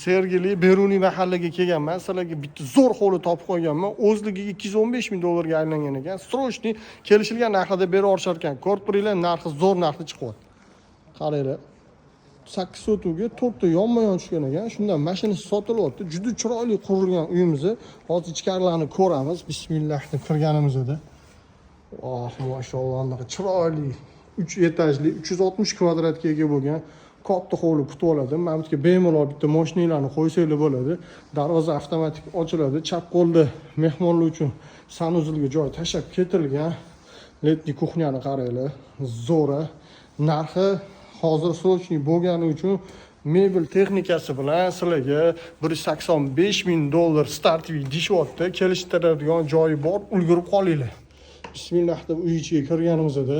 Sergeli Beruniy mahallaga kelganman. Sizlarga bitta zo'r hovli topib qo'yganman. O'zligiga 215 ming dollarga aylangan ekan. Srochniy kelishilgan narxida bera olishar ekan. Ko'rib turinglar, narxi zo'r narxda chiqyapti. Qaranglar. 8 sotuvga 4 ta yonma-yon tushgan ekan. Shundan mashinasi sotilyapti. Juda chiroyli qurilgan uyimizni hozir ichkarilarini ko'ramiz. Bismillah deb kirganimizda. Oh, mashalloh, chiroyli 3 etajli 360 kvadratga ega bo'lgan katta hovli kutib oladi. Mana bu yerga bemalol bitta mashinalarni qo'ysanglar bo'ladi. Darvoza avtomatik ochiladi. Chap qo'lda mehmonlar uchun sanuzilga joy tashab ketilgan. Letniy kuxnyani qaranglar. Zo'ra. Narxi hozir srochniy bo'lgani uchun mebel texnikasi bilan sizlarga 185 ming dollar startviy deyapti. Kelishtiradigan joyi bor, ulgurib qolinglar. Bismillah deb uy ichiga kirganimizda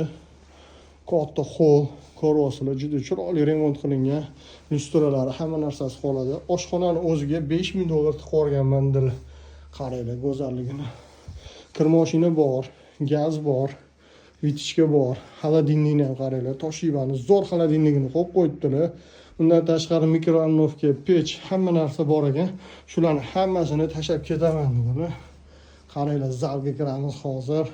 katta hol ko'ryapsizlar, juda chiroyli remont qilingan. Lustralari, hamma narsasi qoladi. Oshxonani o'ziga 5 ming dollar tiqorganman dil. Qaranglar go'zalligini. Kir mashina bor, gaz bor, vitichka bor, xolodilnikni ham qaranglar, Toshibani zo'r xolodilnikini qo'yib qo'yibdilar. Undan tashqari mikrovolnovka, pech, hamma narsa bor ekan. Shularni hammasini tashab ketaman dedim. Qaranglar, zalga kiramiz hozir.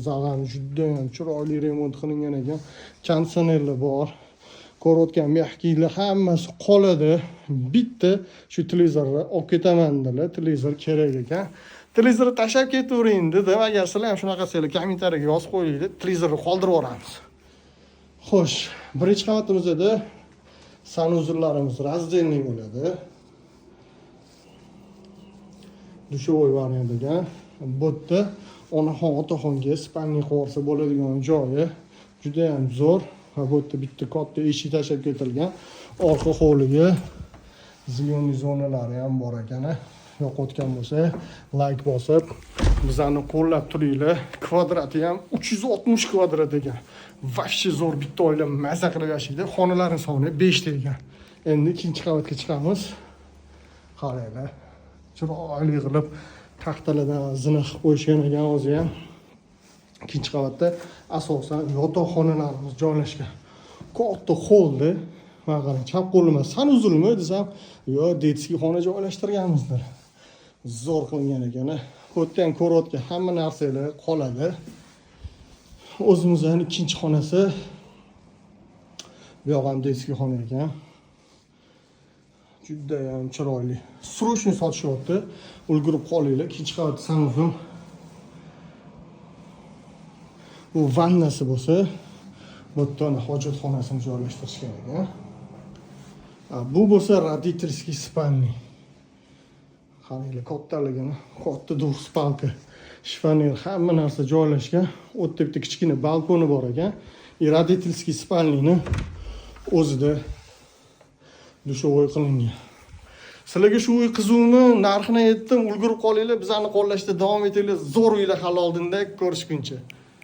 Zal ham juda ham chiroyli remont qilingan ekan. Konditsionerlar bor. Ko'rayotgan mehkiylar hammasi qoladi. Bitta shu televizorni olib ketaman dedilar. Televizor kerak ekan. Televizorni tashab ketavering dedim. Agar sizlar ham shunaqa qilsanglar, kommentariyaga yozib qo'yinglar. Televizorni qoldirib yuboramiz. Xo'sh, birinchi qavatimizda sanuzillarimiz razdelniy bo'ladi. Dushovoy variant ekan. Bu yerda onaxon, otaxonga spalniy qilsa bo'ladigan joyi juda ham zo'r. Va bu yerda bitta katta eshik tashab ketilgan. Orqa hovliga ziyonli zonalari ham bor ekan. Yoqayotgan bo'lsa, like bosib, bizani qo'llab turinglar. Kvadrati ham 360 kvadrat ekan. Vashchi zo'r bitta oila maza qilib yashaydi. Xonalarning soni 5 ta ekan. Endi ikkinchi qavatga chiqamiz. Qaranglar. Chiroyli qilib taxtalardan zina qilib qo'yishgan ekan o'zi ham. Ikkinchi qavatda asosan yotoqxonalarimiz joylashgan. Katta holda, mana qarang, chap qo'lima sanuzilmi desam, yo detskiy xona joylashtirganmizdir. Zo'r qilingan ekan. Bu yerda ham ko'rayotgan hamma narsalar qoladi. O'zimizning ikkinchi xonasi. Bu yoq ham detskiy xona ekan. Juda ham chiroyli. Srochniy sotishyapti. Ulgurib qolinglar. Ikkinchi qavat sanuzil. Bu vannasi bo'lsa, bu yerda hojatxonasini joylashtirishgan ekan. Bu bo'lsa родительский spalniy. Qaranglar, kattaligini, katta duxspalka, shifonier, hamma narsa joylashgan. O'tda bitta kichkina balkoni bor ekan. Родительский spalniyni o'zida dushovoy qilingan. Sizlarga shu uy qizuvni narxini aytdim, ulgurib qolinglar, bizani qo'llashda davom etinglar. Zo'r uylar hal oldinda ko'rishguncha.